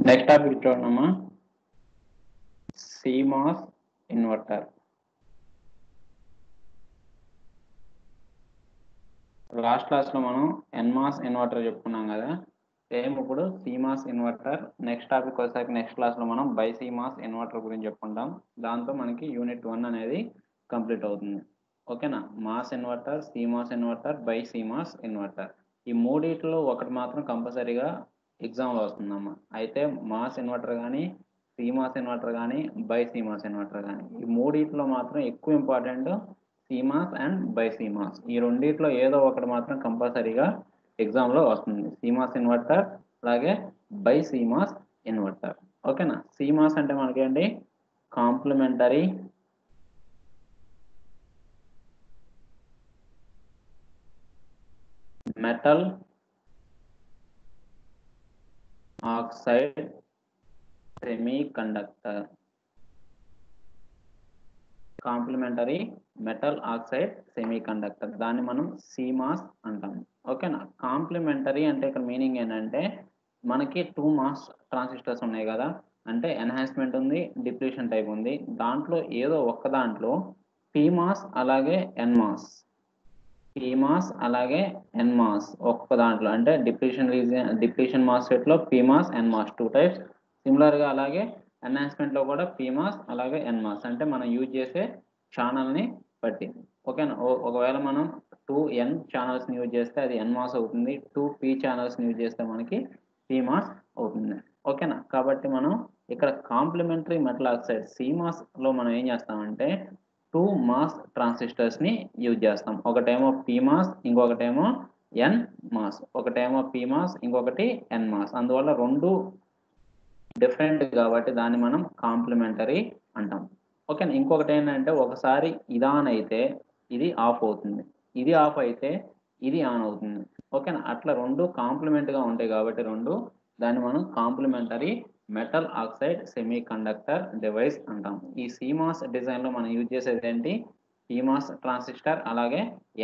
Next topic చూడమ్మా, CMOS inverter. Last క్లాస్లో మనం NMOS ఇన్వర్టర్ చెప్పుకున్నాం కదా, సేమ్ ఇప్పుడు CMOS ఇన్వర్టర్. నెక్స్ట్ టాపిక్ వచ్చేసరికి నెక్స్ట్ క్లాస్లో మనం BiCMOS ఇన్వర్టర్ గురించి చెప్పుకుంటాం. దాంతో మనకి యూనిట్ 1 అనేది కంప్లీట్ అవుతుంది. ఓకేనా? Mass inverter, CMOS inverter, BiCMOS inverter, ఈ మూడిట్లో ఒకటి మాత్రం కంపల్సరీగా ఎగ్జామ్లో వస్తుందమ్మా. అయితే మాస్ ఇన్వర్టర్ కానీ, CMOS ఇన్వర్టర్ కానీ, BiCMOS ఇన్వర్టర్ కానీ, ఈ మూడిట్లో మాత్రం ఎక్కువ ఇంపార్టెంట్ CMOS అండ్ BiCMOS. ఈ రెండిట్లో ఏదో ఒకటి మాత్రం కంపల్సరీగా ఎగ్జామ్లో వస్తుంది. CMOS ఇన్వర్టర్ అలాగే BiCMOS ఇన్వర్టర్. ఓకేనా? CMOS అంటే మనకేంటి, complementary metal oxide semiconductor. Complementary metal oxide semiconductor, దాన్ని మనం CMOS అంటాం. ఓకేనా? కాంప్లిమెంటరీ అంటే ఇక్కడ మీనింగ్ ఏంటంటే, మనకి 2 మాస్ ట్రాన్సిస్టర్స్ ఉన్నాయి కదా, అంటే ఎన్హాన్స్మెంట్ ఉంది, డిప్లీషన్ టైప్ ఉంది. దాంట్లో ఏదో ఒక్క దాంట్లో PMOS అలాగే NMOS, PMOS అలాగే NMOS ఒక్క దాంట్లో, అంటే డిప్లీషన్ మాస్ఫెట్ లో PMOS NMOS 2 టైప్స్. సిమిలర్ గా అలాగే ఎన్హాన్స్మెంట్ లో కూడా PMOS అలాగే NMOS, అంటే మనం యూజ్ చేసే ఛానల్ ని బట్టి. ఓకేనా? ఒకవేళ మనం 2N ఛానల్స్ ని యూజ్ చేస్తే అది NMOS అవుతుంది, 2P ఛానల్స్ ని యూజ్ చేస్తే మనకి PMOS అవుతుంది. ఓకేనా? కాబట్టి మనం ఇక్కడ కాంప్లిమెంటరీ మెటల్ ఆక్సైడ్ CMOS లో మనం ఏం చేస్తామంటే 2 మాస్ ట్రాన్సిస్టర్స్ ని యూజ్ చేస్తాం. ఒకటేమో PMOS, ఇంకొకటేమో NMOS. ఒకటేమో PMOS, ఇంకొకటి NMOS. అందువల్ల రెండు డిఫరెంట్ కాబట్టి దాన్ని మనం కాంప్లిమెంటరీ అంటాం. ఓకేనా? ఇంకొకటి ఏంటంటే, ఒకసారి ఇది ఆన్ అయితే ఇది ఆఫ్ అవుతుంది, ఇది ఆఫ్ అయితే ఇది ఆన్ అవుతుంది. ఓకేనా? అట్లా రెండు కాంప్లిమెంట్ గా ఉంటాయి కాబట్టి దాన్ని మనం complementary metal oxide semiconductor device అంటాం. ఈ CMOS డిజైన్ లో మనం యూజ్ చేసేది ఏంటి, PMOS ట్రాన్సిస్టర్ అలాగే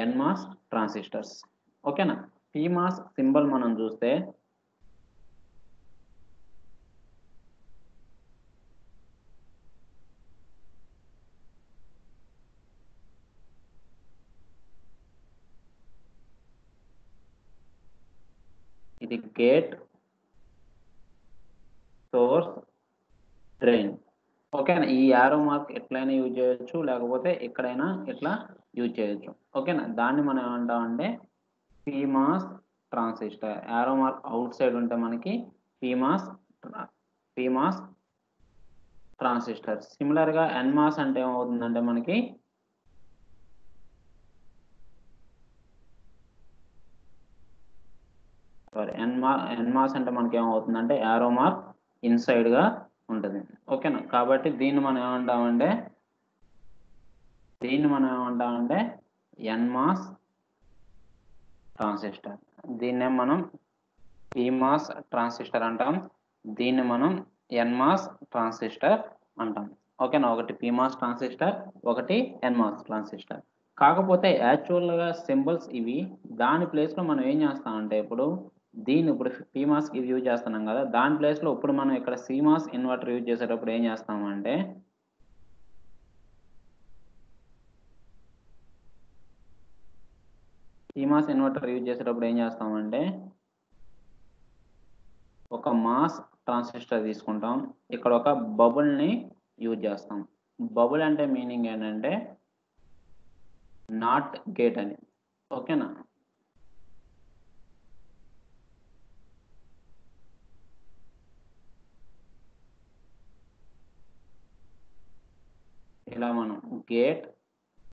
NMOS ట్రాన్సిస్టర్స్. ఓకేనా? PMOS సింబల్ మనం చూస్తే ఇది గేట్, సోర్స్, డ్రైన్. ఓకేనా? ఈ యారో మార్క్ ఎట్లయినా యూజ్ చేయొచ్చు, లేకపోతే ఎక్కడైనా ఇట్లా యూజ్ చేయొచ్చు. ఓకేనా? దాన్ని మనం ఏమంటామంటే PMOS transistor. Arrow mark out side ఉంటే మనకి PMOS ట్రాన్సిస్టర్. సిమిలర్ గా NMOS అంటే ఏమవుతుందంటే మనకి NMOS అంటే మనకి ఏమవుతుందంటే యారో మార్క్ ఇన్సైడ్ గా ఉంటుంది. ఓకేనా? కాబట్టి దీన్ని మనం ఏమంటామంటే NMOS ట్రాన్సిస్టర్. దీన్నే మనం PMOS ట్రాన్సిస్టర్ అంటాం, దీన్ని మనం NMOS ట్రాన్సిస్టర్ అంటాం. ఓకేనా, ఒకటి PMOS ట్రాన్సిస్టర్, ఒకటి NMOS ట్రాన్సిస్టర్. కాకపోతే యాక్చువల్‌గా సింబల్స్ ఇవి. దాని ప్లేస్‌లో మనం ఏం చేస్తామంటే ఇప్పుడు ఇప్పుడు PMOS‌కి ఇది యూజ్ చేస్తున్నాం కదా! దాని ప్లేస్‌లో ఇప్పుడు మనం ఇక్కడ CMOS ఇన్వర్టర్ యూజ్ చేసేటప్పుడు ఏం చేస్తామంటే CMOS ఇన్వర్టర్ యూజ్ చేసేటప్పుడు ఏం చేస్తామంటే ఒక మాస్ ట్రాన్సిస్టర్ తీసుకుంటాం. ఇక్కడ ఒక బబుల్‌ని యూజ్ చేస్తాం. బబుల్ అంటే మీనింగ్ ఏంటంటే నాట్ గేట్ అని. ఓకేనా? ఇలా మనం గేట్,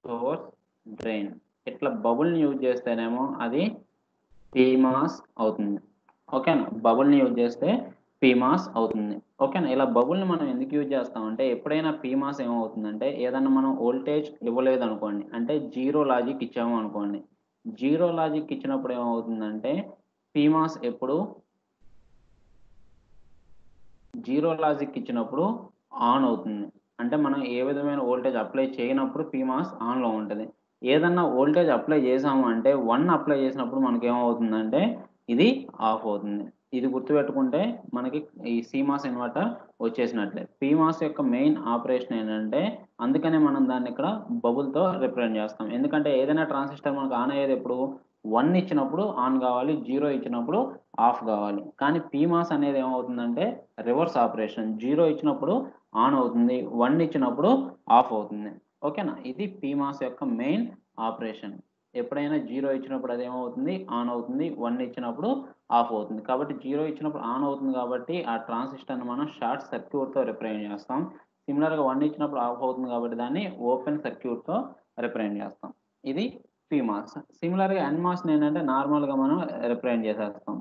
సోర్స్, డ్రైన్ ఇట్లా బబుల్‌ని యూజ్ చేస్తేనేమో అది PMOS అవుతుంది. ఓకేనా? బబుల్‌ని యూజ్ చేస్తే PMOS అవుతుంది. ఓకేనా? ఇలా బబుల్‌ని మనం ఎందుకు యూజ్ చేస్తామంటే ఎప్పుడైనా PMOS ఏమవుతుందంటే ఏదన్నా మనం వోల్టేజ్ ఇవ్వలేదనుకోండి. అంటే జీరో లాజిక్ ఇచ్చాము అనుకోండి. జీరో లాజిక్ ఇచ్చినప్పుడు ఏమవుతుందంటే PMOS ఎప్పుడు జీరో లాజిక్ ఇచ్చినప్పుడు ఆన్ అవుతుంది. అంటే మనం ఏ విధమైన వోల్టేజ్ అప్లై చేయనప్పుడు PMOS ఆన్‌లో ఉంటది. ఏదన్నా వోల్టేజ్ అప్లై చేసాము అంటే 1 అప్లై చేసినప్పుడు మనకేమవుతుందంటే ఇది ఆఫ్ అవుతుంది. ఇది గుర్తుపెట్టుకుంటే మనకి ఈ CMOS ఇన్వర్టర్ వచ్చేసినట్లే. PMOS యొక్క మెయిన్ ఆపరేషన్ ఏంటంటే అందుకనే మనం దాన్ని ఇక్కడ బబుల్‌తో రిప్రజెంట్ చేస్తాం. ఎందుకంటే ఏదైనా ట్రాన్సిస్టర్ మనకు ఆన్ అయ్యేది ఎప్పుడు 1 ఇచ్చినప్పుడు ఆన్ కావాలి. 0 ఇచ్చినప్పుడు ఆఫ్ కావాలి. కానీ PMOS అనేది ఏమవుతుందంటే రివర్స్ ఆపరేషన్. 0 ఇచ్చినప్పుడు ఆన్ అవుతుంది. 1 ఇచ్చినప్పుడు ఆఫ్ అవుతుంది. ఓకేనా? ఇది PMOS యొక్క మెయిన్ ఆపరేషన్. ఎప్పుడైనా 0 ఇచ్చినప్పుడు అదేమవుతుంది ఆన్ అవుతుంది. 1 ఇచ్చినప్పుడు ఆఫ్ అవుతుంది. కాబట్టి 0 ఇచ్చినప్పుడు ఆన్ అవుతుంది కాబట్టి ఆ ట్రాన్సిస్టర్‌ని మనం షార్ట్ సర్క్యూట్‌తో రిప్రజెంట్ చేస్తాం. సిమిలర్‌గా 1 ఇచ్చినప్పుడు ఆఫ్ అవుతుంది కాబట్టి దాన్ని ఓపెన్ సర్క్యూట్‌తో రిప్రజెంట్ చేస్తాం. ఇది PMOS. సిమిలర్‌గా NMOS‌ని ఏంటంటే నార్మల్‌గా మనం రిప్రజెంట్ చేసేస్తాం.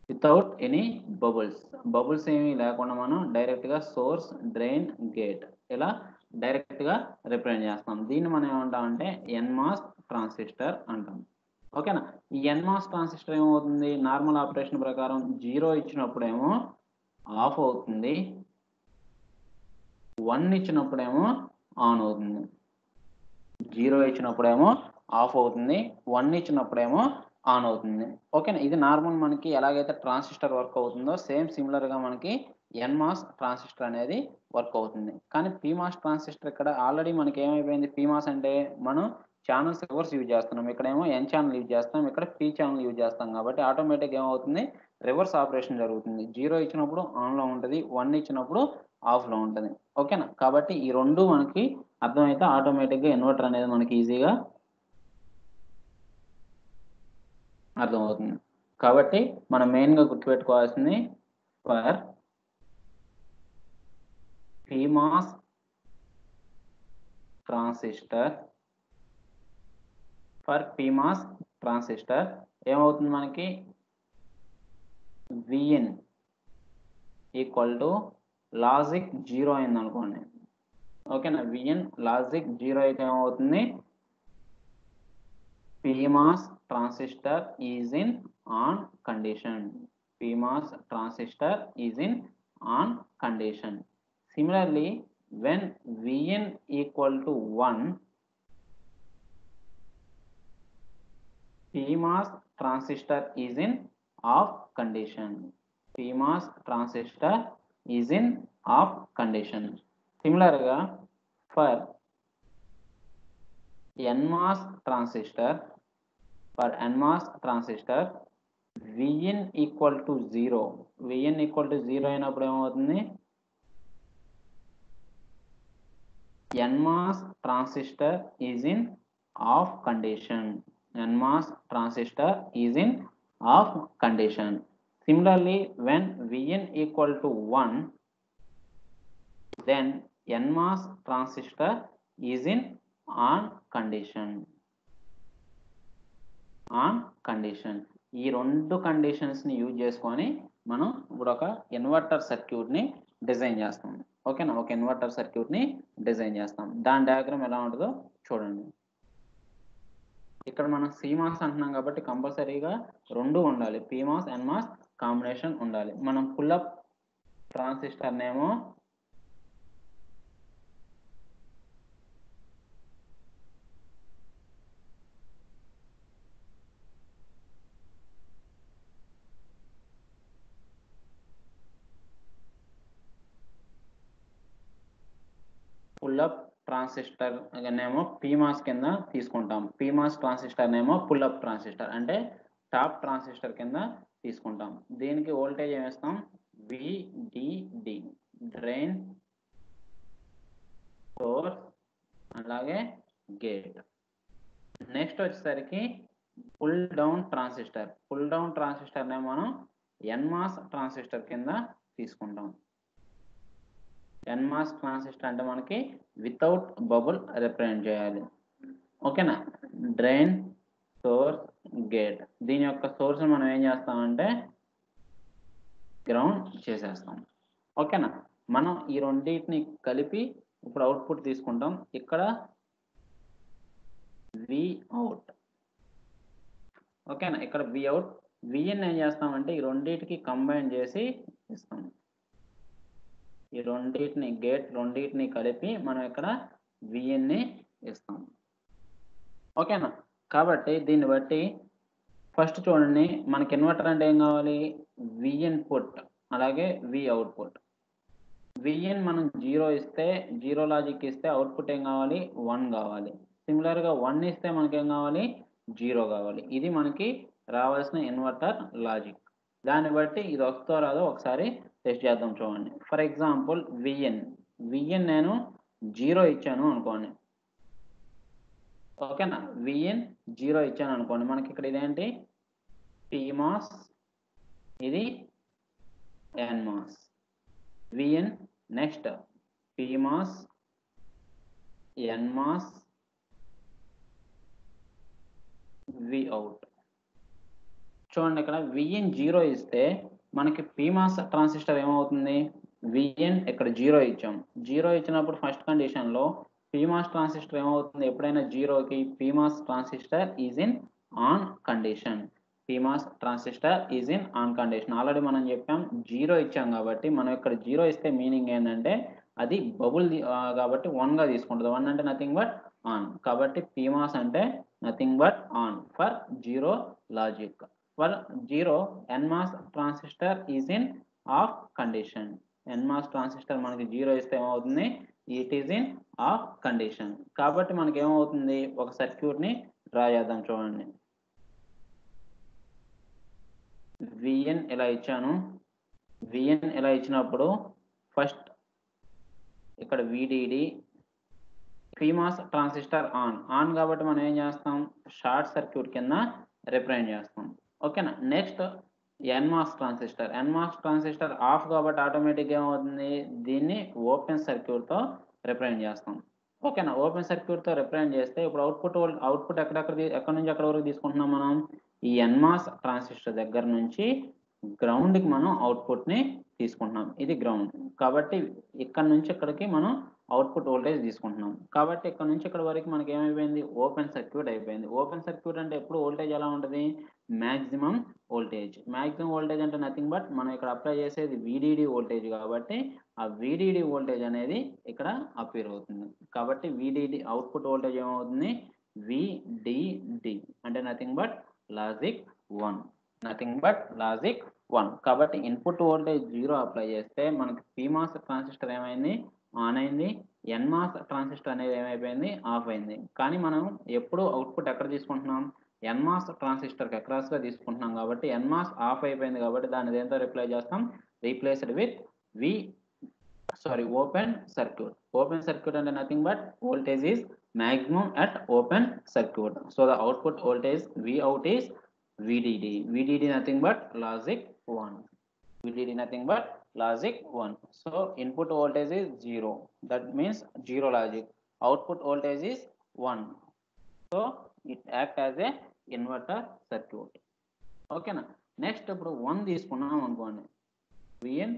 Without any bubbles. బబుల్స్ ఏమీ లేకుండా మనం డైరెక్ట్‌గా సోర్స్, డ్రైన్, గేట్ ఇలా డైరెక్ట్‌గా రిప్రజెంట్ చేస్తాం. దీన్ని మనం ఏమంటామంటే NMOS ట్రాన్సిస్టర్ అంటాం. ఓకేనా? ఈ NMOS ట్రాన్సిస్టర్ ఏమవుతుంది? నార్మల్ ఆపరేషన్ ప్రకారం 0 ఇచ్చినప్పుడేమో ఆఫ్ అవుతుంది. 1 ఇచ్చినప్పుడేమో ఆన్ అవుతుంది. 0 ఇచ్చినప్పుడేమో ఆఫ్ అవుతుంది. 1 ఇచ్చినప్పుడేమో ఆన్ అవుతుంది. ఓకేనా? ఇది నార్మల్ మనకి ఎలాగైతే ట్రాన్సిస్టర్ వర్క్ అవుతుందో సేమ్ సిమిలర్‌గా మనకి NMOS ట్రాన్సిస్టర్ అనేది వర్క్ అవుతుంది. కానీ PMOS ట్రాన్సిస్టర్ ఇక్కడ ఆల్రెడీ మనకేమైపోయింది PMOS అంటే మనం ఛానెల్స్ రివర్స్ యూజ్ చేస్తున్నాం. ఇక్కడేమో N ఛానెల్ యూజ్ చేస్తాం. ఇక్కడ P ఛానెల్ యూజ్ చేస్తాం కాబట్టి ఆటోమేటిక్‌గా ఏమవుతుంది రివర్స్ ఆపరేషన్ జరుగుతుంది. 0 ఇచ్చినప్పుడు ఆన్‌లో ఉంటది. 1 ఇచ్చినప్పుడు ఆఫ్‌లో ఉంటది. ఓకేనా? కాబట్టి ఈ 2 మనకి అర్థమైతే ఆటోమేటిక్‌గా ఇన్వర్టర్ అనేది మనకి ఈజీగా అర్థమవుతుంది. కాబట్టి మనం మెయిన్‌గా గుర్తుపెట్టుకోవాల్సింది ఫర్ PMOS ట్రాన్సిస్టర్ ఏమవుతుంది మనకి Vin ఈక్వల్ టు లాజిక్ 0 అయిందనుకోండి. ఓకేనా? Vin లాజిక్ 0 అయితే ఏమవుతుంది PMOS transistor is in on condition. PMOS transistor is in on condition. Similarly, when Vn equal to 1, PMOS transistor is in off condition. PMOS transistor is in off condition. Similarly, for NMOS transistor, Vin equal to 0. Vin equal to 0 అయినప్పుడు ఏమవుతుంది NMOS transistor is in off condition. NMOS transistor is in off condition. Similarly, when Vin equal to 1, then NMOS transistor is in on condition. ఈ 2 కండిషన్స్‌ని use చేసుకొని మనం ఇప్పుడు ఒక inverter సర్క్యూట్‌ని design చేస్తాం. ఓకేనా? ఒక ఇన్వర్టర్ సర్క్యూట్‌ని డిజైన్ చేస్తాం. దాని డయాగ్రామ్ ఎలా ఉంటదో చూడండి. ఇక్కడ మనం CMOS అంటున్నాం కాబట్టి కంపల్సరీగా 2 ఉండాలి. PMOS, NMOS కాంబినేషన్ ఉండాలి. మనం పుల్ అప్ ట్రాన్సిస్టర్‌నేమో ట్రాన్సిస్టర్ నేమో పీమాస్ కింద తీసుకుంటాం. పీమాస్ ట్రాన్సిస్టర్ నేమో పుల్ అప్ ట్రాన్సిస్టర్ అంటే టాప్ ట్రాన్సిస్టర్ కింద తీసుకుంటాం. దీనికి వోల్టేజ్ ఏమిస్తాం? VDD డ్రైన్, సోర్స్, అలాగే గేట్. నెక్స్ట్ వచ్చేసరికి pull down transistor. Pull down transistor నే మనం ఎన్మాస్ ట్రాన్సిస్టర్ కింద తీసుకుంటాం. ఎన్మాస్ ట్రాన్సిస్టర్ అంటే మనకి వితౌట్ బబుల్ రిప్రజెంట్ చేయాలి. ఓకేనా? Drain, source, gate. దీని యొక్క సోర్స్ మనం ఏం చేస్తామంటే గ్రౌండ్ చేసేస్తాం. ఓకేనా? మనం ఈ రెండింటిని కలిపి ఇప్పుడు అవుట్పుట్ తీసుకుంటాం. ఇక్కడ Vout. ఓకేనా? ఇక్కడ Vout, Vin ఏం చేస్తామంటే ఈ రెండింటికి కంబైన్ చేసి ఇస్తాం. ఈ రెండింటిని గేట్ రెండింటిని కలిపి మనం ఇక్కడ Vin ని ఇస్తాం. ఓకేనా? కాబట్టి దీన్ని బట్టి ఫస్ట్ చూడండి, మనకి ఇన్వర్టర్ అంటే ఏం కావాలి? V ఇన్పుట్ అలాగే V అవుట్పుట్. Vin మనం 0 ఇస్తే, 0 లాజిక్ ఇస్తే అవుట్పుట్ ఏం కావాలి? 1 కావాలి. సిమిలర్గా 1 ఇస్తే మనకేం కావాలి? 0 కావాలి. ఇది మనకి రావాల్సిన ఇన్వర్టర్ లాజిక్. దాన్ని బట్టి ఇది వస్తుందో రాదో ఒకసారి టెస్ట్ చేద్దాం చూడండి. ఫర్ ఎగ్జాంపుల్ Vin నేను 0 ఇచ్చాను అనుకోండి. ఓకేనా? Vin 0 ఇచ్చాను అనుకోండి. మనకి ఇక్కడ ఇదేంటి? PMOS, ఇది NMOS. Vin next PMOS, NMOS, Vout. చూడండి, ఇక్కడ Vin 0 ఇస్తే మనకి PMOS ట్రాన్సిస్టర్ ఏమవుతుంది? Vin ఇక్కడ 0 ఇచ్చాం. 0 ఇచ్చినప్పుడు ఫస్ట్ కండిషన్లో PMOS ట్రాన్సిస్టర్ ఏమవుతుంది? ఎప్పుడైనా 0కి PMOS transistor is in on condition. PMOS transistor is in on condition. Already మనం చెప్పాం 0 ఇచ్చాం కాబట్టి మనం ఇక్కడ 0 ఇస్తే మీనింగ్ ఏంటంటే అది బబుల్ కాబట్టి 1 గా తీసుకుంటుంది. 1 అంటే నథింగ్ బట్ ఆన్. కాబట్టి PMOS అంటే nothing but on for 0 logic. For 0 NMOS transistor is in of condition. NMOS transistor మనకి 0 ఇస్తే ఏమవుతుంది? It is in of condition. కాబట్టి మనకి ఏమవుతుంది? ఒక సర్క్యూట్ ని డ్రా చేద్దాం చూడండి. Vin ఇలా ఇచ్చాను. Vin ఇలా ఇచ్చినప్పుడు ఫస్ట్ ఇక్కడ VDD, PMOS ట్రాన్సిస్టర్ ఆన్ కాబట్టి మనం ఏం చేస్తాం? షార్ట్ సర్క్యూట్ కింద రిప్రజెంట్ చేస్తాం. ఓకేనా? నెక్స్ట్ NMOS ట్రాన్సిస్టర్ ఆఫ్ కాబట్టి ఆటోమేటిక్గా ఏమవుతుంది? దీన్ని ఓపెన్ సర్క్యూట్తో రిప్రజెంట్ చేస్తాం. ఓకేనా? ఓపెన్ సర్క్యూట్తో రిప్రజెంట్ చేస్తే ఇప్పుడు అవుట్పుట్ ఎక్కడి నుంచి ఎక్కడి వరకు తీసుకుంటున్నాం మనం? ఈ NMOS ట్రాన్సిస్టర్ దగ్గర నుంచి గ్రౌండ్కి మనం అవుట్పుట్ని తీసుకుంటున్నాం. ఇది గ్రౌండ్ కాబట్టి ఇక్కడ నుంచి ఇక్కడికి మనం అవుట్పుట్ వోల్టేజ్ తీసుకుంటున్నాం. కాబట్టి ఇక్కడ నుంచి ఇక్కడ వరకు మనకి ఏమైపోయింది? ఓపెన్ సర్క్యూట్ అయిపోయింది. ఓపెన్ సర్క్యూట్ అంటే ఎప్పుడు వోల్టేజ్ ఎలా ఉంటుంది? Maximum voltage. మ్యాక్సిమం వోల్టేజ్ అంటే నథింగ్ బట్ మనం ఇక్కడ అప్లై చేసేది VDD వోల్టేజ్ కాబట్టి ఆ VDD వోల్టేజ్ అనేది ఇక్కడ అపీర్ అవుతుంది. కాబట్టి VDD అవుట్పుట్ వోల్టేజ్ ఏమవుతుంది? VDD అంటే nothing but logic 1. Nothing but logic 1. కాబట్టి ఇన్పుట్ వోల్టేజ్ 0 అప్లై చేస్తే మనకి PMOS ట్రాన్సిస్టర్ ఏమైంది? ఆన్ అయింది. NMOS ట్రాన్సిస్టర్ అనేది ఏమైపోయింది? ఆఫ్ అయింది. కానీ మనం ఎప్పుడు అవుట్పుట్ ఎక్కడ తీసుకుంటున్నాం? NMOS ట్రాన్సిస్టర్కి అక్రాస్గా తీసుకుంటున్నాం కాబట్టి NMOS ఆఫ్ అయిపోయింది కాబట్టి దాన్ని దేంతో రిప్లేస్ చేస్తాం? Replaced with open circuit. Open circuit అంటే nothing but voltage is maximum at open circuit. So the output voltage Vout is VDD. VDD nothing but logic 1. VDD nothing but logic 1. So input voltage is 0. That means 0 logic. Output voltage is 1. So it acts as a inverter circuit. Okay na? Next ఇప్పుడు 1 తీసుకున్నాం అనుకోండి. Vn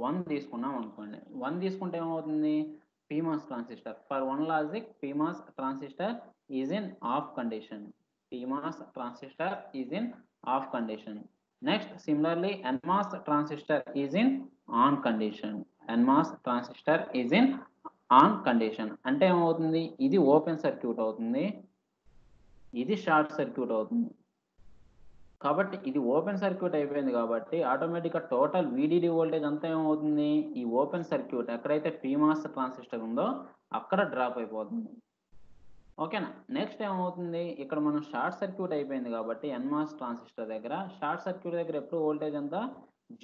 1 తీసుకున్నాం అనుకోండి. 1 తీసుకుంటే ఏమవుతుంది? PMOS transistor. For 1 logic, PMOS transistor is in off condition. PMOS transistor is in off condition. Next, similarly, NMOS transistor is in on condition. NMOS transistor is in on condition. అంటే ఏమవుతుంది? ఇది open circuit అవుతుంది, ఇది short circuit అవుతుంది. కాబట్టి ఇది open circuit అయిపోయింది కాబట్టి ఆటోమేటిక్‌గా టోటల్ వీడీడీ వోల్టేజ్ అంతా ఏమవుతుంది? ఈ ఓపెన్ సర్క్యూట్ ఎక్కడైతే పీమాస్ ట్రాన్సిస్టర్ ఉందో అక్కడ డ్రాప్ అయిపోతుంది. ఓకేనా? నెక్స్ట్ ఏమవుతుంది? ఇక్కడ మనం షార్ట్ సర్క్యూట్ అయిపోయింది కాబట్టి ఎన్‌మాస్ ట్రాన్సిస్టర్ దగ్గర షార్ట్ సర్క్యూట్ దగ్గర ఎప్పుడు వోల్టేజ్ ఎంత?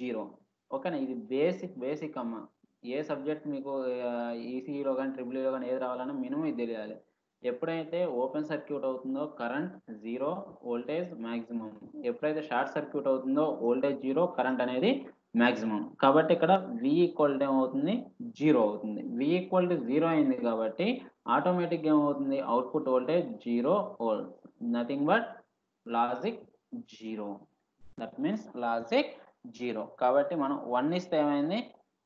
0. ఓకేనా? ఇది బేసిక్ అమ్మ. ఏ సబ్జెక్ట్ మీకు ఈసీఈలో గాని, ట్రిపుల్ ఈలో గాని ఏది రావాలన్నా మినిమమ్ ఇది తెలియాలి. ఎప్పుడైతే ఓపెన్ సర్క్యూట్ అవుతుందో కరెంట్ 0, వోల్టేజ్ మాక్సిమం. ఎప్పుడైతే షార్ట్ సర్క్యూట్ అవుతుందో వోల్టేజ్ 0, కరెంట్ అనేది మాక్సిమం. కాబట్టి ఇక్కడ V ఈక్వల్ టు ఏమవుతుంది? 0 అవుతుంది. V ఈక్వల్ టు 0 అయింది కాబట్టి ఆటోమేటిక్‌గా ఏమవుతుంది? Output voltage 0 volt. Nothing but logic 0. That means logic 0. కాబట్టి మనం 1 ఇస్తే ఏమైంది?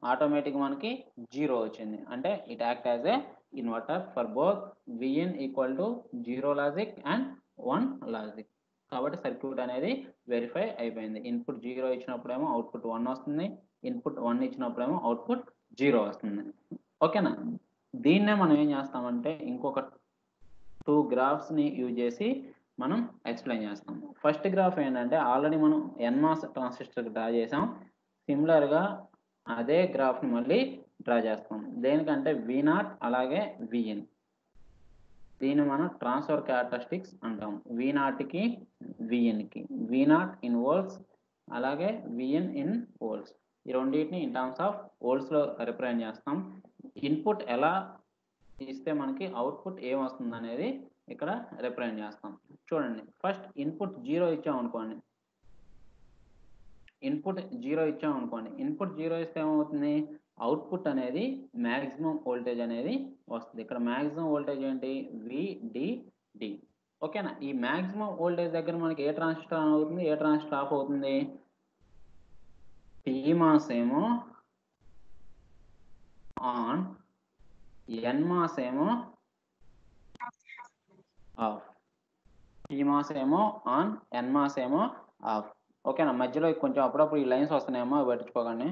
ఆటోమేటిక్ మనకి 0 వచ్చింది. అంటే it act as a inverter for both Vin equal to 0 logic and 1 logic. కాబట్టి సర్క్యూట్ అనేది వెరిఫై అయిపోయింది. ఇన్పుట్ 0 ఇచ్చినప్పుడేమో అవుట్పుట్ 1 వస్తుంది. ఇన్పుట్ 1 ఇచ్చినప్పుడేమో అవుట్పుట్ 0 వస్తుంది. ఓకేనా? దీన్నే మనం ఏం చేస్తామంటే ఇంకొక 2 గ్రాఫ్స్‌ని యూజ్ చేసి మనం ఎక్స్‌ప్లెయిన్ చేస్తాం. ఫస్ట్ గ్రాఫ్ ఏంటంటే ఆల్రెడీ మనం ఎన్‌మాస్ ట్రాన్సిస్టర్‌కి డ్రా చేసాం. సిమిలర్‌గా అదే గ్రాఫ్‌ని మళ్ళీ డ్రా చేస్తాం. దేనికంటే V0 అలాగే Vin. దీన్ని మనం ట్రాన్స్‌ఫర్ క్యారెక్టరిస్టిక్స్ అంటాం. V0కి Vinకి. V0 ఇన్ వోల్ట్స్ అలాగే Vin ఇన్ వోల్ట్స్. ఈ రెండిటిని ఇన్ టర్మ్స్ ఆఫ్ వోల్ట్స్‌లో రిప్రజెంట్ చేస్తాం. ఇన్పుట్ ఎలా ఇస్తే మనకి అవుట్పుట్ ఏమొస్తుందనేది ఇక్కడ రిప్రజెంట్ చేస్తాం. చూడండి ఫస్ట్ ఇన్పుట్ 0 ఇచ్చామనుకోండి. ఇన్పుట్ 0 ఇస్తే ఏమవుతుంది? అవుట్పుట్ అనేది మాక్సిమం వోల్టేజ్ అనేది వస్తుంది. ఇక్కడ మాక్సిమం వోల్టేజ్ ఏంటి? VDD. ఓకేనా? ఈ మాక్సిమం వోల్టేజ్ దగ్గర మనకి ఏ ట్రాన్సిస్టర్ ఆన్ అవుతుంది? ఏ ట్రాన్సిస్టర్ ఆఫ్ అవుతుంది? PMOS ఏమో ఆన్, NMOS ఏమో ఆఫ్. PMOS ఏమో ఆన్, NMOS ఏమో ఆఫ్. ఓకేనా? మధ్యలో కొంచెం అప్పుడప్పుడు ఈ లైన్స్ వస్తున్నాయేమో అవి పట్టించుకోకండి.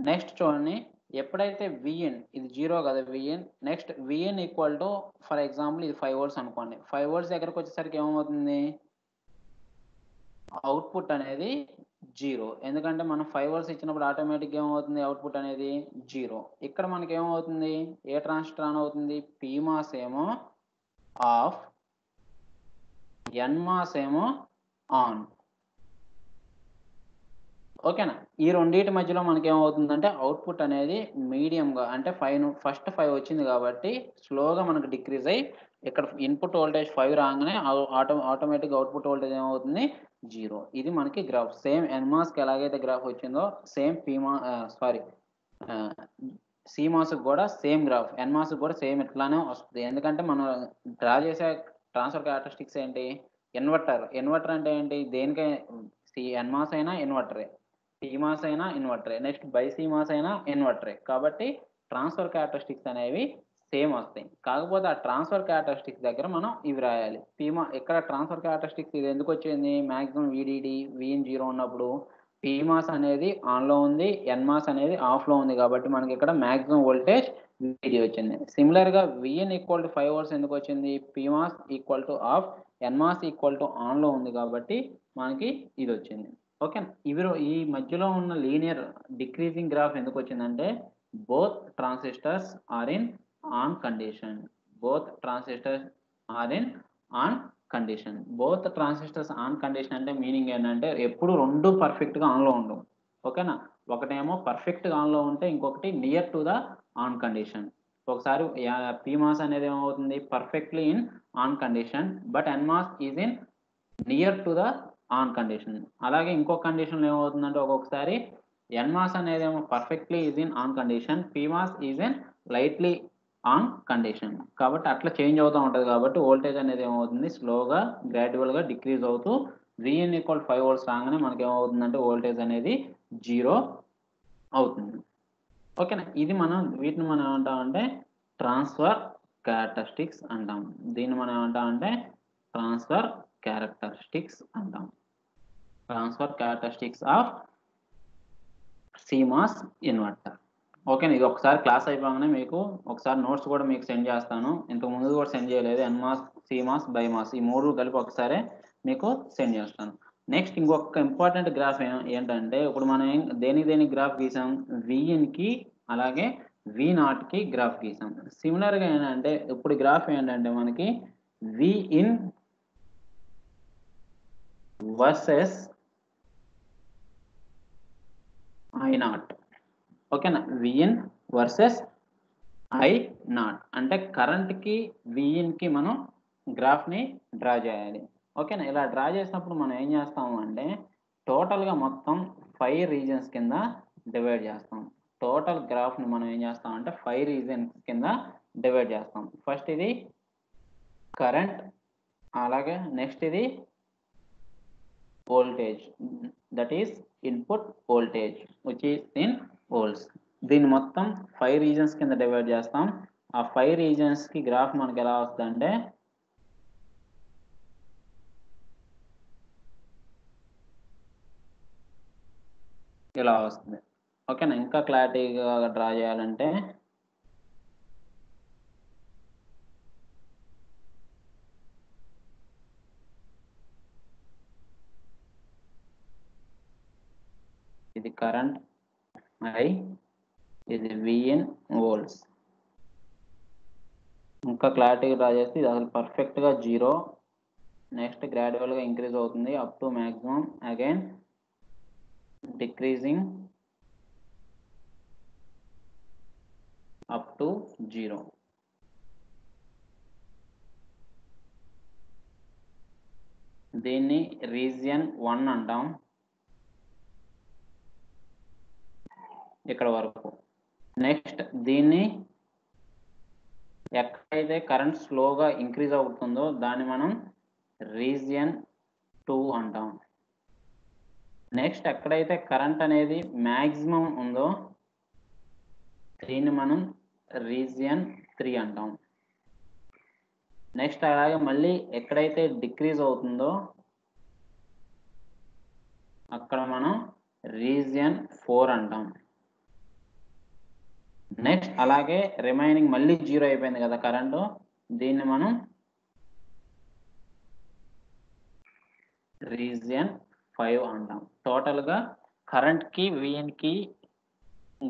నెక్స్ట్ చూడండి ఎప్పుడైతే Vin ఇది 0 కదా Vin. Next Vin equal to for example ఇది 5 వోల్ట్స్ అనుకోండి. 5 వోల్ట్స్ దగ్గరకు వచ్చేసరికి ఏమవుతుంది? అవుట్పుట్ అనేది 0. ఎందుకంటే మనం 5 వోల్ట్స్ ఇచ్చినప్పుడు ఆటోమేటిక్‌గా ఏమవుతుంది? అవుట్పుట్ అనేది 0. ఇక్కడ మనకి ఏమవుతుంది? ఏ ట్రాన్సిస్టర్ ఆన్ అవుతుంది? PMOS ఏమో ఆఫ్, NMOS ఏమో ఆన్. ఓకేనా? ఈ రెండిటి మధ్యలో మనకేమవుతుందంటే అవుట్పుట్ అనేది మీడియంగా అంటే ఫస్ట్ 5 వచ్చింది కాబట్టి స్లోగా మనకు డిక్రీజ్ అయ్యి ఇక్కడ ఇన్పుట్ వోల్టేజ్ 5 రాగానే ఆటోమేటిక్‌గా అవుట్పుట్ వోల్టేజ్ ఏమవుతుంది? 0. ఇది మనకి గ్రాఫ్. సేమ్ ఎన్‌మాస్‌కి ఎలాగైతే గ్రాఫ్ వచ్చిందో సేమ్ CMOS‌కి కూడా సేమ్ గ్రాఫ్. ఎన్‌మాస్‌కి కూడా సేమ్ ఇట్లానే వస్తది. ఎందుకంటే మనం డ్రా చేసే ట్రాన్స్‌ఫర్ క్యారెక్టరిస్టిక్స్ ఏంటి? ఇన్వర్టర్. ఇన్వర్టర్ అంటే ఏంటి? ఎన్‌మాస్ అయినా ఇన్వర్టరే. PMOS అయినా ఇన్వర్టరే. నెక్స్ట్ BiCMOS అయినా ఇన్వర్టరే. కాబట్టి ట్రాన్స్‌ఫర్ క్యారెక్టరిస్టిక్స్ అనేవి సేమ్ వస్తాయి. కాకపోతే ఆ ట్రాన్స్‌ఫర్ క్యారెక్టరిస్టిక్స్ దగ్గర మనం ఇవి రాయాలి. ఇక్కడ ట్రాన్స్‌ఫర్ క్యారెక్టరిస్టిక్స్ ఇది ఎందుకొచ్చింది? మాక్సిమం VDD, Vin 0 ఉన్నప్పుడు PMOS అనేది ఆన్‌లో ఉంది. NMOS అనేది ఆఫ్‌లో ఉంది కాబట్టి మనకి ఇక్కడ మాక్సిమం వోల్టేజ్ VDD వచ్చింది. సిమిలర్‌గా Vin ఈక్వల్ టు 5 వోల్ట్స్ ఎందుకొచ్చింది? PMOS equal to off, NMOS equal to ఆన్‌లో ఉంది కాబట్టి మనకి ఇదొచ్చింది. ఓకేనా? ఈ మధ్యలో ఉన్న లీనియర్ డిక్రీజింగ్ గ్రాఫ్ ఎందుకొచ్చిందంటే both transistors are in on condition. Both transistors are in on condition. Both transistors on condition అంటే మీనింగ్ ఏంటంటే ఎప్పుడు 2 పర్ఫెక్ట్‌గా ఆన్‌లో ఉండవు. ఓకేనా? ఒకటేమో పర్ఫెక్ట్‌గా ఆన్‌లో ఉంటే ఇంకొకటి near to the on condition. ఒకసారి PMOS అనేది ఏమవుతుంది? Perfectly in on condition but NMOS is in near to the on condition. అలాగే ఇంకో కండిషన్‌లో ఏమవుతుందంటే ఒక్కొక్కసారి NMOS అనేదేమో perfectly is in on condition. PMOS is in lightly on condition. కాబట్టి అట్లా చేంజ్ అవుతా ఉంటది కాబట్టి వోల్టేజ్ అనేది ఏమవుతుంది? స్లోగా గ్రాడ్యువల్‌గా డిక్రీజ్ అవుతూ Vin ఈక్వల్ 5 వోల్ట్స్ రాగానే మనకేమవుతుందంటే వోల్టేజ్ అనేది 0 అవుతుంది. ఓకేనా? వీటిని మనం ఏమంటామంటే ట్రాన్స్‌ఫర్ క్యారెక్టరిస్టిక్స్ అంటాం. దీన్ని మనం ఏమంటామంటే ట్రాన్స్‌ఫర్ క్యారెక్టరిస్టిక్స్ అంటాం. Transfer characteristics of CMOS inverter. ఓకేనా, ఇది ఒకసారి క్లాస్ అయిపోగానే మీకు ఒకసారి నోట్స్ కూడా మీకు సెండ్ చేస్తాను. ఇంతకు ముందు కూడా సెండ్ చేయలేదు. ఎన్మాస్, సిమాస్, బైమాస్ ఈ 3 కలిపి ఒకసారి మీకు సెండ్ చేస్తాను. నెక్స్ట్ ఇంకొక ఇంపార్టెంట్ గ్రాఫ్ ఏంటంటే ఇప్పుడు మనం దేనికి గ్రాఫ్ గీసాం, విఇన్కి అలాగే వి0కి గ్రాఫ్ గీసాం. సిమిలర్గా ఏంటంటే ఇప్పుడు గ్రాఫ్ ఏంటంటే మనకి విఇన్ వర్సెస్ I0. ఓకేనా, విఇన్ వర్సెస్ I0 అంటే కరెంట్కి విఇన్కి మనం గ్రాఫ్ని డ్రా చేయాలి. ఓకేనా, ఇలా డ్రా చేసినప్పుడు మనం ఏం చేస్తాము అంటే టోటల్గా మొత్తం 5 రీజన్స్ కింద డివైడ్ చేస్తాం. టోటల్ గ్రాఫ్ని మనం ఏం చేస్తాం అంటే 5 రీజన్స్ కింద డివైడ్ చేస్తాం. ఫస్ట్ ఇది కరెంట్, అలాగే నెక్స్ట్ ఇది voltage, that is input voltage which is in volts. దీన్ని మొత్తం 5 రీజన్స్ కింద డివైడ్ చేస్తాం. ఆ 5 రీజన్స్కి గ్రాఫ్ మనకి ఎలా వస్తుందంటే ఇలా వస్తుంది. ఓకేనా, ఇంకా క్లారిటీగా డ్రా చేయాలంటే ఇది కరెంట్ ఐ, ఇది విఇన్ వోల్ట్స్. ఇంకా క్లారిటీగా డ్రా చేస్తే ఇది అసలు పర్ఫెక్ట్గా 0, నెక్స్ట్ గ్రాడ్యువల్గా ఇంక్రీజ్ అవుతుంది up to maximum, again decreasing up to 0. దీన్ని రీజియన్ 1 అంటాం ఇక్కడ వరకు. నెక్స్ట్ దీన్ని ఎక్కడైతే కరెంట్ స్లోగా ఇంక్రీజ్ అవుతుందో దాన్ని మనం రీజియన్ 2 అంటాం. నెక్స్ట్ ఎక్కడైతే కరెంట్ అనేది మ్యాక్సిమం ఉందో దీన్ని మనం రీజియన్ 3 అంటాం. నెక్స్ట్ అలాగే మళ్ళీ ఎక్కడైతే డిక్రీజ్ అవుతుందో అక్కడ మనం రీజియన్ 4 అంటాం. నెక్స్ట్ అలాగే రిమైనింగ్ మళ్ళీ 0 అయిపోయింది కదా కరెంటు, దీన్ని మనం రీజియన్ 5 అంటాం. టోటల్గా కరెంట్కి విఇన్కి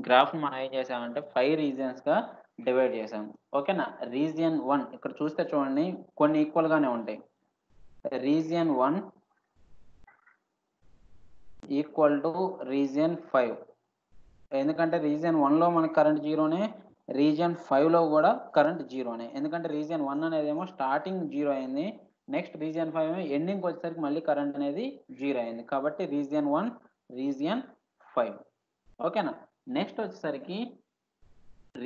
గ్రాఫ్ మనం ఏం చేసామంటే 5 రీజియన్స్గా డివైడ్ చేసాం. ఓకేనా, రీజియన్ 1 ఇక్కడ చూస్తే చూడండి కొన్ని ఈక్వల్గానే ఉంటాయి. రీజియన్ 1 ఈక్వల్ టు రీజియన్ 5, ఎందుకంటే రీజియన్ 1లో మనకి కరెంట్ 0నే, రీజియన్ 5లో కూడా కరెంట్ 0నే. ఎందుకంటే రీజియన్ 1 అనేది ఏమో స్టార్టింగ్ 0 అయింది, నెక్స్ట్ రీజియన్ 5 ఏమో ఎండింగ్కి వచ్చేసరికి మళ్ళీ కరెంట్ అనేది 0 అయింది. కాబట్టి రీజియన్ 1, రీజియన్ 5. ఓకేనా, నెక్స్ట్ వచ్చేసరికి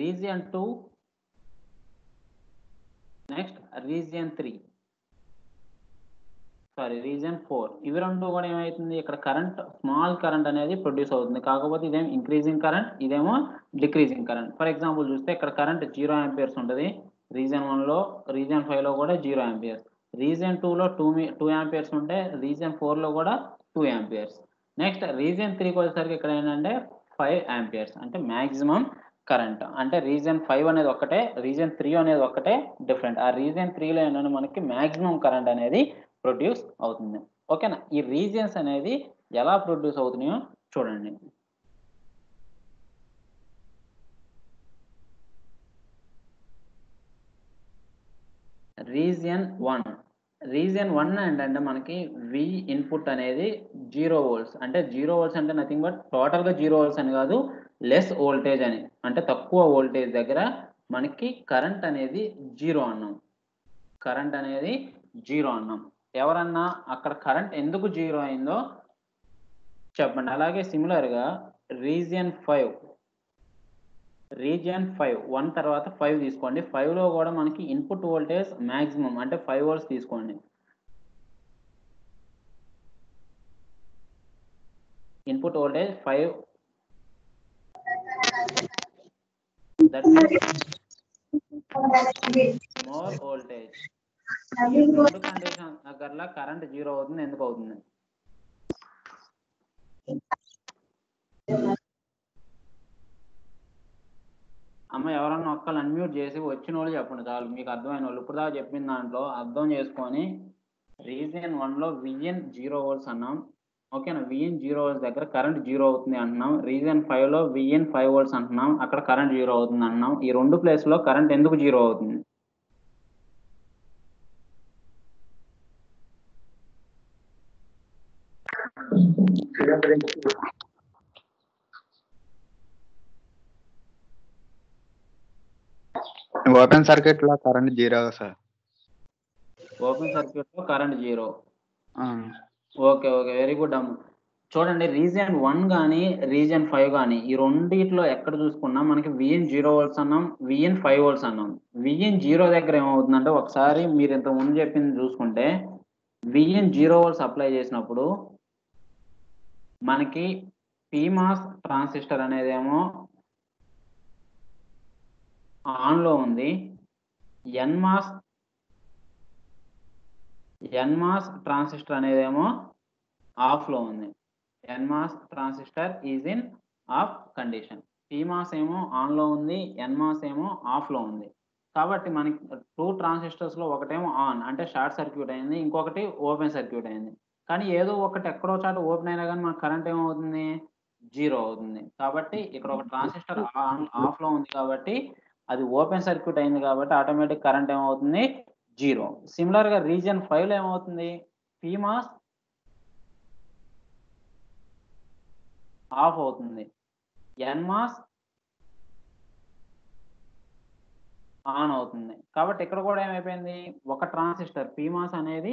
region 2, next region 3, sorry region 4. ఇవి రెండు కూడా ఏమవుతుంది, ఇక్కడ కరెంట్ స్మాల్ కరెంట్ అనేది ప్రొడ్యూస్ అవుతుంది. కాకపోతే ఇదేమో ఇంక్రీజింగ్ కరెంట్, ఇదేమో డిక్రీజింగ్ కరెంట్. ఫర్ ఎగ్జాంపుల్ చూస్తే ఇక్కడ కరెంట్ 0 ఆంపియర్స్ ఉంటుంది రీజియన్ 1లో, రీజియన్ 5లో కూడా 0 ఆంపియర్స్, రీజియన్ 2లో 2 ఆంపియర్స్ ఉంటే రీజియన్ 4లో కూడా 2 ఆంపియర్స్. నెక్స్ట్ రీజియన్ 3కి వచ్చేసరికి ఇక్కడ ఏంటంటే 5 ఆంపియర్స్ అంటే మ్యాక్సిమం కరెంట్. అంటే రీజియన్ 5 అనేది ఒకటే, రీజియన్ 3 అనేది ఒకటే డిఫరెంట్. ఆ రీజియన్ 3లో ఏంటంటే మనకి మ్యాక్సిమం కరెంట్ అనేది ప్రొడ్యూస్ అవుతుంది. ఓకేనా, ఈ రీజియన్స్ అనేది ఎలా ప్రొడ్యూస్ అవుతున్నాయో చూడండి. రీజియన్ 1 ఏంటంటే మనకి వి ఇన్పుట్ అనేది 0 వోల్ట్స్. అంటే 0 వోల్ట్స్ అంటే నథింగ్ బట్ టోటల్గా 0 వోల్ట్స్ అని కాదు, లెస్ వోల్టేజ్ అని, అంటే తక్కువ వోల్టేజ్ దగ్గర మనకి కరెంట్ అనేది 0 అన్నాం. కరెంట్ అనేది 0 అన్నాం. ఎవరన్నా అక్కడ కరెంట్ ఎందుకు 0 అయిందో చెప్పండి. అలాగే సిమిలర్గా రీజియన్ 5, 1 తర్వాత 5 తీసుకోండి. 5లో కూడా మనకి ఇన్పుట్ వోల్టేజ్ మ్యాక్సిమం అంటే 5 వోల్ట్స్ తీసుకోండి. Input voltage 5, that means more voltage. ఈ రెండు కండిషన్ దగ్గరలో కరెంట్ 0 అవుతుంది. ఎందుకు అవుతుంది? అమ్మ ఎవరన్నా ఒక్కళ్ళు అన్మ్యూట్ చేసి వచ్చినోళ్ళు చెప్పండి చాలు, మీకు అర్థమైనోళ్ళు. ఇప్పుడు దాకా చెప్పిన దాంట్లో అర్థం చేసుకొని రీజియన్ 1లో విఎన్ 0 వోల్ట్స్ అన్నాం. ఓకేనా? విఎన్ 0 వోల్ట్స్ దగ్గర కరెంట్ 0 అవుతుంది అంటున్నాం. రీజియన్ 5లో విఎన్ 5 వోల్ట్స్ అంటున్నాం. అక్కడ కరెంట్ 0 అవుతుంది అంటున్నాం. ఈ 2 ప్లేస్‌లో కరెంట్ ఎందుకు 0 అవుతుంది? ఓపెన్ సర్క్యూట్ లో కరెంట్ 0 సార్. ఓపెన్ సర్క్యూట్‌లో కరెంట్ 0. ఆ, ఓకే. వెరీ గుడ్ అమ్మ. చూడండి, రీజియన్ 1 గాని, రీజియన్ 5 గాని ఈ రెండిట్లో ఎక్కడ చూసుకున్నా మనకి విఎన్ 0 వోల్ట్స్ అన్నాం, విఎన్ 5 వోల్ట్స్ అన్నాం. విఎన్ 0 దగ్గర ఏమవుతుందంటే, ఒకసారి మీరు ఇంతకు ముందు చెప్పింది చూసుకుంటే విఎన్ 0 వోల్ట్స్ అప్లై చేసినప్పుడు మనకి పీమాస్ ట్రాన్సిస్టర్ అనేదేమో ఆన్‌లో ఉంది. ఎన్మాస్ ట్రాన్సిస్టర్ అనేదేమో ఆఫ్‌లో ఉంది. NMOS transistor is in of condition. PMOS ఏమో ఆన్‌లో ఉంది. ఎన్మాస్ ఏమో ఆఫ్‌లో ఉంది. కాబట్టి మనకి 2 ట్రాన్సిస్టర్స్‌లో ఒకటేమో ఆన్ అంటే షార్ట్ సర్క్యూట్ అయింది. ఇంకొకటి ఓపెన్ సర్క్యూట్ అయింది. కానీ ఏదో ఒకటి ఎక్కడో చోట ఓపెన్ అయినా గాని మనకు కరెంట్ ఏమవుతుంది? 0 అవుతుంది. కాబట్టి ఇక్కడ ఒక ట్రాన్సిస్టర్ ఆఫ్‌లో ఉంది కాబట్టి అది ఓపెన్ సర్క్యూట్ అయింది కాబట్టి ఆటోమేటిక్ కరెంట్ ఏమవుతుంది? 0. సిమిలర్‌గా రీజియన్ 5లో ఏమవుతుంది? పీమాస్ ఆఫ్ అవుతుంది. ఎన్మాస్ ఆన్ అవుతుంది. కాబట్టి ఇక్కడ కూడా ఏమైపోయింది? ఒక ట్రాన్సిస్టర్ పీమాస్ అనేది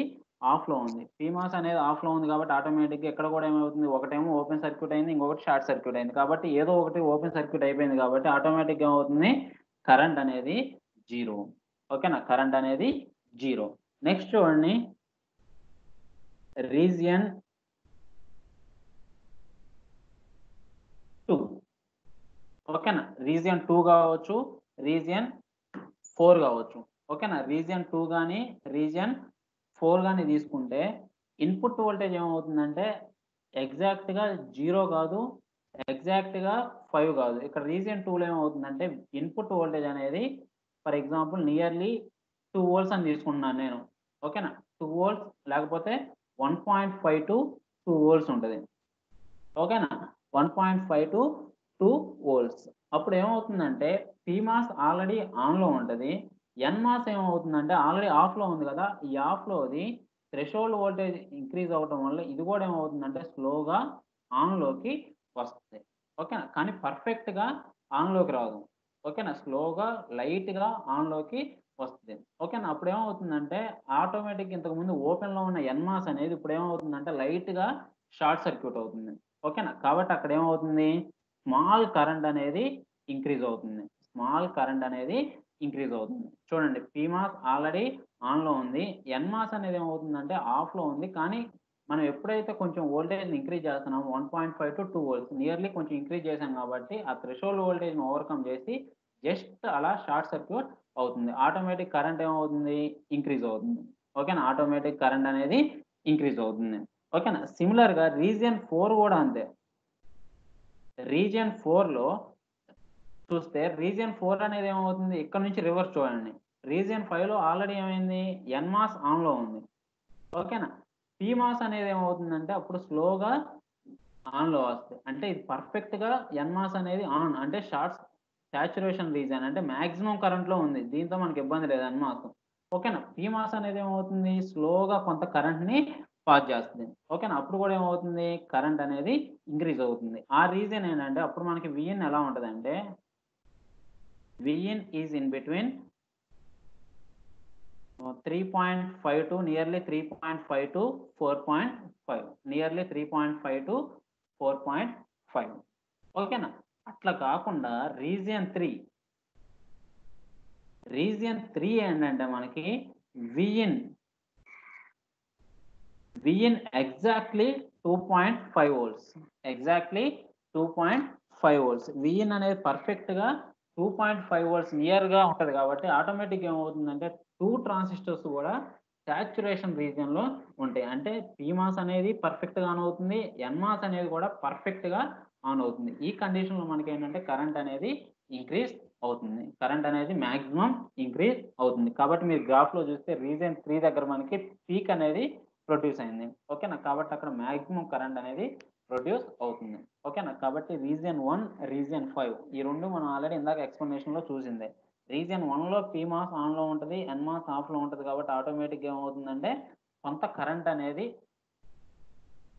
ఆఫ్‌లో ఉంది. పీమాస్ అనేది ఆఫ్‌లో ఉంది కాబట్టి ఆటోమేటిక్‌గా ఇక్కడ కూడా ఏమవుతుంది? ఒకటేమో ఓపెన్ సర్క్యూట్ అయింది. ఇంకొకటి షార్ట్ సర్క్యూట్ అయింది. కాబట్టి ఏదో ఒకటి ఓపెన్ సర్క్యూట్ అయిపోయింది కాబట్టి ఆటోమేటిక్‌గా ఏమవుతుంది? కరెంట్ అనేది 0. ఓకేనా? కరెంట్ అనేది 0. నెక్స్ట్ చూడండి, రీజియన్ 2. ఓకేనా? రీజియన్ 2 కావచ్చు, రీజియన్ 4 కావచ్చు. ఓకేనా? రీజియన్ 2 గాని, రీజియన్ 4 గాని తీసుకుంటే ఇన్పుట్ వోల్టేజ్ ఏమవుతుందంటే ఎగ్జాక్ట్‌గా 0 కాదు, ఎగ్జాక్ట్‌గా 5 కాదు. ఇక్కడ రీజియన్ 2లో ఏమవుతుందంటే ఇన్పుట్ వోల్టేజ్ అనేది ఫర్ ఎగ్జాంపుల్ నియర్లీ 2 వోల్ట్స్ అని తీసుకుంటున్నాను నేను. ఓకేనా? 2 వోల్ట్స్ లేకపోతే 1.5-2 వోల్ట్స్ ఉంటది. ఓకేనా? 1.5-2 వోల్ట్స్. అప్పుడు ఏమవుతుందంటే పీమాస్ ఆల్రెడీ ఆన్‌లో ఉంటది. ఎన్మాస్ ఏమవుతుందంటే ఆల్రెడీ ఆఫ్‌లో ఉంది కదా! ఈ ఆఫ్‌లోది థ్రెషోల్డ్ వోల్టేజ్ ఇంక్రీజ్ అవ్వటం వల్ల ఇది కూడా ఏమవుతుందంటే స్లోగా ఆన్‌లోకి వస్తది. ఓకేనా? కానీ పర్ఫెక్ట్‌గా ఆన్‌లోకి రాదు. ఓకేనా? స్లోగా లైట్‌గా ఆన్‌లోకి వస్తది. ఓకేనా? అప్పుడు ఏమవుతుందంటే ఆటోమేటిక్‌గా ఇంతకుముందు ఓపెన్‌లో ఉన్న ఎన్మాస్ అనేది ఇప్పుడు ఏమవుతుందంటే లైట్‌గా షార్ట్ సర్క్యూట్ అవుతుంది. ఓకేనా? కాబట్టి అక్కడ ఏమవుతుంది? స్మాల్ కరెంట్ అనేది ఇంక్రీజ్ అవుతుంది. స్మాల్ కరెంట్ అనేది ఇంక్రీజ్ అవుతుంది. చూడండి, పీమాస్ ఆల్రెడీ ఆన్‌లో ఉంది. ఎన్మాస్ అనేది ఏమవుతుందంటే ఆఫ్‌లో ఉంది. కానీ మనం ఎప్పుడైతే కొంచెం వోల్టేజ్‌ని ఇంక్రీజ్ చేస్తున్నామో 1.5-2 వోల్ట్స్ నియర్లీ కొంచెం ఇంక్రీజ్ చేశాం కాబట్టి ఆ థ్రెషోల్డ్ వోల్టేజ్‌ని ఓవర్‌కమ్ చేసి జస్ట్ అలా షార్ట్ సర్క్యూట్ అవుతుంది. ఆటోమేటిక్ కరెంట్ ఏమవుతుంది? ఇంక్రీజ్ అవుతుంది. ఓకేనా? ఆటోమేటిక్ కరెంట్ అనేది ఇంక్రీజ్ అవుతుంది. ఓకేనా? సిమిలర్‌గా రీజియన్ 4 గూడా అంతే. రీజియన్ 4లో చూస్తే రీజియన్ 4 అనేది ఏమవుతుంది? ఇక్కడ నుంచి రివర్స్ చూడండి. రీజియన్ 5లో ఆల్రెడీ ఏమైంది? ఎన్మాస్ ఆన్‌లో ఉంది. ఓకేనా? పీమాస్ అనేది ఏమవుతుందంటే అప్పుడు స్లోగా ఆన్‌లో వస్తది. అంటే ఇది పర్ఫెక్ట్‌గా ఎన్మాస్ అనేది ఆన్ అంటే సాచురేషన్ రీజియన్ అంటే మాక్సిమం కరెంట్‌లో ఉంది. దీంతో మనకి ఇబ్బంది లేదు ఎన్మాస్. ఓకేనా? పీమాస్ అనేది ఏమవుతుంది? స్లోగా కొంత కరెంట్‌ని పాస్ చేస్తది. ఓకేనా? అప్పుడు కూడా ఏమవుతుంది? కరెంట్ అనేది ఇంక్రీజ్ అవుతుంది. ఆ రీజన్ ఏంటంటే అప్పుడు మనకి విఎన్ ఎలా ఉంటదంటే VN is in between 3.5 to nearly 3.5 to 4.5. Nearly 3.5 to 4.5. ఓకేనా? అట్లా కాకుండా రీజియన్ 3 ఏంటంటే మనకి Vin exactly 2.5 volts. Exactly 2.5 volts. Vin అనేది పర్ఫెక్ట్‌గా 2.5 వోల్ట్స్ నియర్‌గా ఉంటది కాబట్టి ఆటోమేటిక్‌గా ఏమవుతుందంటే 2 ట్రాన్సిస్టర్స్ కూడా సాచురేషన్ రీజియన్‌లో ఉంటాయి. అంటే పీమాస్ అనేది పర్ఫెక్ట్‌గా ఆన్ అవుతుంది. ఎన్మాస్ అనేది కూడా పర్ఫెక్ట్‌గా ఆన్ అవుతుంది. ఈ కండిషన్‌లో మనకేంటంటే కరెంట్ అనేది ఇంక్రీజ్ అవుతుంది. కరెంట్ అనేది మాక్సిమం ఇంక్రీజ్ అవుతుంది. కాబట్టి మీరు గ్రాఫ్‌లో చూస్తే రీజియన్ 3 దగ్గర మనకి పీక్ అనేది ప్రొడ్యూస్ అయింది. ఓకేనా? కాబట్టి అక్కడ మాక్సిమం కరెంట్ అనేది ప్రొడ్యూస్ అవుతుంది. ఓకేనా? కాబట్టి రీజియన్ 1, రీజియన్ 5 ఈ 2 మనం ఆల్రెడీ ఇందాక ఎక్స్‌ప్లనేషన్‌లో చూసిందే. రీజియన్ 1లో పీమాస్ ఆన్‌లో ఉంటది. ఎన్‌మాస్ ఆఫ్‌లో ఉంటది కాబట్టి ఆటోమేటిక్‌గా ఏమవుతుందంటే కొంత కరెంట్ అనేది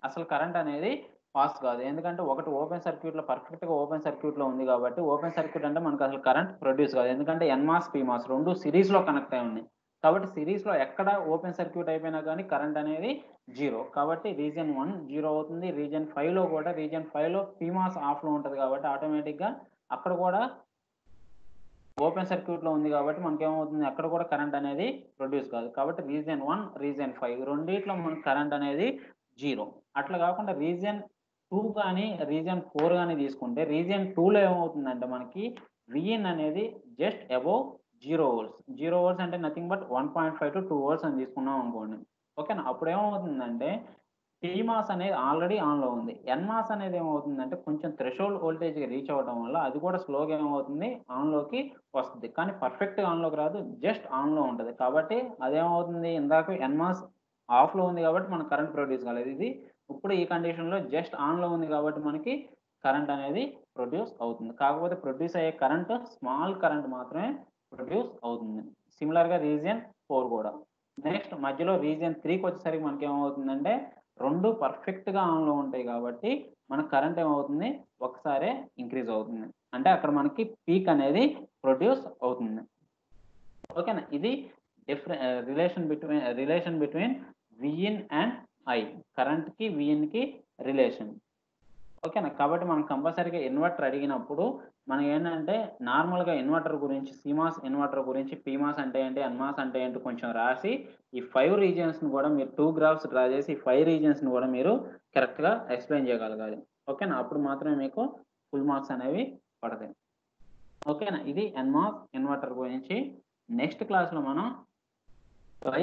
అసలు కరెంట్ అనేది పాస్ కాదు. ఎందుకంటే ఒకటి ఓపెన్ సర్క్యూట్‌లో పర్ఫెక్ట్‌గా ఓపెన్ సర్క్యూట్‌లో ఉంది కాబట్టి ఓపెన్ సర్క్యూట్ అంటే మనకు అసలు కరెంట్ ప్రొడ్యూస్ కాదు. ఎందుకంటే ఎన్‌మాస్, పీమాస్ 2 సిరీస్‌లో కనెక్ట్ అయి ఉన్నాయి. కాబట్టి సిరీస్‌లో ఎక్కడ ఓపెన్ సర్క్యూట్ అయిపోయినా గానీ కరెంట్ అనేది 0. కాబట్టి రీజియన్ 1 0 అవుతుంది. రీజియన్ 5లో కూడా రీజియన్ 5లో పీమాస్ ఆఫ్‌లో ఉంటది కాబట్టి ఆటోమేటిక్‌గా అక్కడ కూడా ఓపెన్ సర్క్యూట్‌లో ఉంది కాబట్టి మనకేమవుతుంది అక్కడ కూడా కరెంట్ అనేది ప్రొడ్యూస్ కాదు. కాబట్టి రీజియన్ 1, రీజియన్ 5 రెండిట్లో మనకు కరెంట్ అనేది 0. అట్లా కాకుండా రీజియన్ 2 గాని, రీజియన్ 4 గాని తీసుకుంటే రీజియన్ 2లో ఏమవుతుందంటే మనకి వీఇన్ అనేది జస్ట్ అబోవ్ 0 వోల్ట్స్. 0 వోల్ట్స్ అంటే నథింగ్ బట్ 1.5-2 వోల్ట్స్ అని తీసుకున్నాం అనుకోండి. ఓకేనా? అప్పుడేమవుతుందంటే పీమాస్ అనేది ఆల్రెడీ ఆన్‌లో ఉంది. ఎన్‌మాస్ అనేది ఏమవుతుందంటే కొంచెం థ్రెషోల్డ్ వోల్టేజ్‌కి రీచ్ అవ్వడం వల్ల అది కూడా స్లోగా ఏమవుతుంది ఆన్‌లోకి వస్తది. కానీ పర్ఫెక్ట్‌గా ఆన్‌లోకి రాదు. జస్ట్ ఆన్‌లో ఉంటది. కాబట్టి అదేమవుతుంది ఇందాక ఎన్‌మాస్ ఆఫ్‌లో ఉంది కాబట్టి మనకు కరెంట్ ప్రొడ్యూస్ కాలేదు. ఇది ఇప్పుడు ఈ కండిషన్‌లో జస్ట్ ఆన్‌లో ఉంది కాబట్టి మనకి కరెంట్ అనేది ప్రొడ్యూస్ అవుతుంది. కాకపోతే ప్రొడ్యూస్ అయ్యే కరెంట్ స్మాల్ కరెంట్ మాత్రమే ప్రొడ్యూస్ అవుతుంది. సిమిలర్‌గా రీజియన్ 4 కూడా. నెక్స్ట్ మధ్యలో రీజియన్ 3కి వచ్చేసరికి మనకేమవుతుందంటే 2 పర్ఫెక్ట్‌గా ఆన్‌లో ఉంటాయి కాబట్టి మనకు కరెంట్ ఏమవుతుంది ఒకసారే ఇంక్రీజ్ అవుతుంది. అంటే అక్కడ మనకి పీక్ అనేది ప్రొడ్యూస్ అవుతుంది. ఓకేనా? ఇది relation between Vin and I. కరెంట్‌కి, వీఇన్‌కి రిలేషన్. ఓకేనా? కాబట్టి మనం కంపల్సరీగా ఇన్వర్టర్ అడిగినప్పుడు మనం ఏంటంటే నార్మల్‌గా ఇన్వర్టర్ గురించి సీమాస్ ఇన్వర్టర్ గురించి పీమాస్ అంటే ఏంటి? ఎన్‌మాస్ అంటే ఏంటి? కొంచెం రాసి ఈ 5 రీజియన్స్‌ని కూడా మీరు 2 గ్రాఫ్స్ డ్రా చేసి ఈ 5 రీజియన్స్‌ని కూడా మీరు కరెక్ట్‌గా ఎక్స్‌ప్లెయిన్ చేయగలగాలి. ఓకేనా? అప్పుడు మాత్రమే మీకు ఫుల్ మార్క్స్ అనేవి పడతాయి. ఓకేనా? ఇది ఎన్‌మాస్ ఇన్వర్టర్ గురించి. నెక్స్ట్ క్లాస్‌లో మనం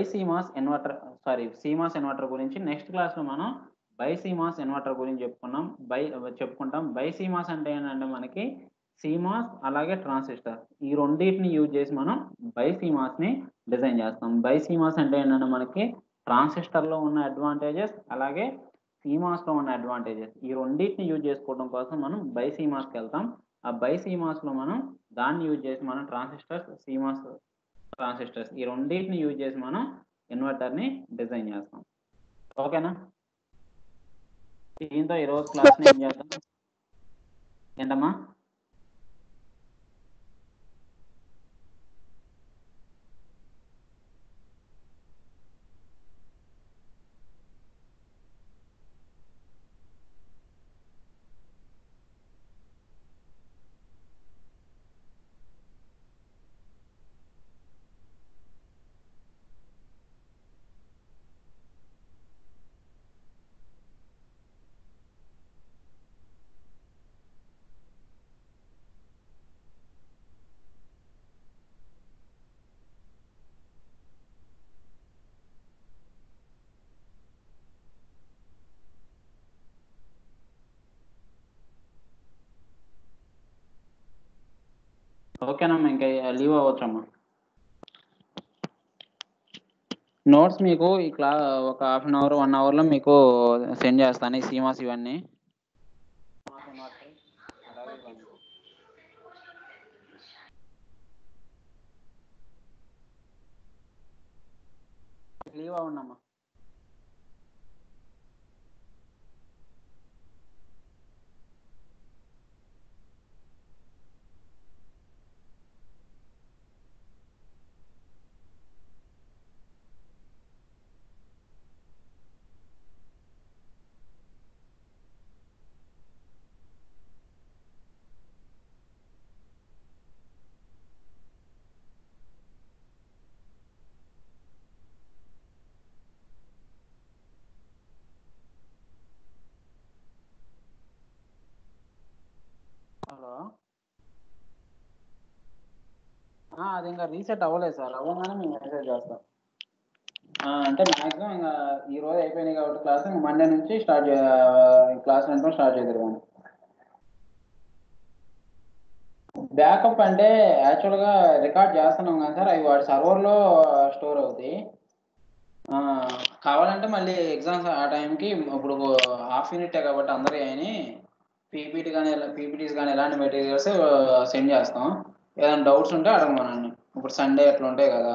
సీమాస్ ఇన్వర్టర్ గురించి నెక్స్ట్ క్లాస్‌లో మనం బైసీమాస్ ఇన్వర్టర్ గురించి చెప్పుకుంటాం. బైసీమాస్ అంటే ఏంటంటే మనకి సీమాస్ అలాగే ట్రాన్సిస్టర్ ఈ రెండిటిని యూజ్ చేసి మనం బైసీమాస్‌ని డిజైన్ చేస్తాం. బైసీమాస్ అంటే ఏంటంటే మనకి ట్రాన్సిస్టర్‌లో ఉన్న అడ్వాంటేజెస్ అలాగే సీమాస్‌లో ఉన్న అడ్వాంటేజెస్ ఈ రెండిటిని యూజ్ చేసుకోవడం కోసం మనం బైసీమాస్‌కెళ్తాం. ఆ బైసీమాస్‌లో మనం దాన్ని యూజ్ చేసి మనం ట్రాన్సిస్టర్స్ ఈ రెండిటిని యూజ్ చేసి మనం ఇన్వర్టర్‌ని డిజైన్ చేస్తాం. ఓకేనా? దీంతో ఈరోజు క్లాస్‌ని ఏం చేద్దాం? ఏంటమ్మా? ఓకేనమ్మా. ఇంకా లీవ్ అవ్వచ్చమ్మా. నోట్స్ మీకు ఒక హాఫ్ అన్ అవర్, 1 అవర్‌లో మీకు సెండ్ చేస్తాను. ఈ సీమాస్ ఇవన్నీ. అలాగే ఇవన్నీ. లీవ్ అవ్వండమ్మా. హలో! అది ఇంకా రీసెట్ అవ్వలేదు సార్. అవ్వగానే మేము మెసేజ్ చేస్తాం. అంటే మాక్సిమం ఇంక ఈరోజు అయిపోయినాయి కాబట్టి క్లాస్ మండే నుంచి క్లాస్ వినడం స్టార్ట్ చేద్దురు గాని. బ్యాకప్ అంటే యాక్చువల్గా రికార్డ్ చేస్తున్నాం కదా సార్, అవి వాడి సర్వర్లో స్టోర్ అవుతాయి. కావాలంటే మళ్ళీ ఎగ్జామ్స్ ఆ టైంకి ఇప్పుడు హాఫ్ యూనిటే కాబట్టి అందరూ అని పీపీటీస్ కానీ ఎలాంటి మెటీరియల్స్ సెండ్ చేస్తాం. ఏదైనా డౌట్స్ ఉంటే అడగమనండి. ఇప్పుడు సండే అట్లా ఉంటాయి కదా,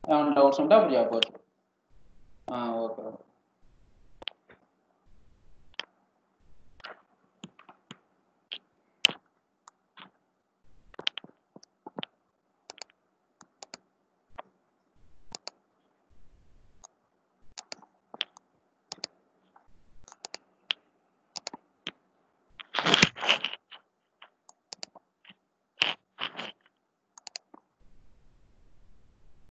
ఏమైనా డౌట్స్ ఉంటే అప్పుడు చెప్పవచ్చు. ఓకే.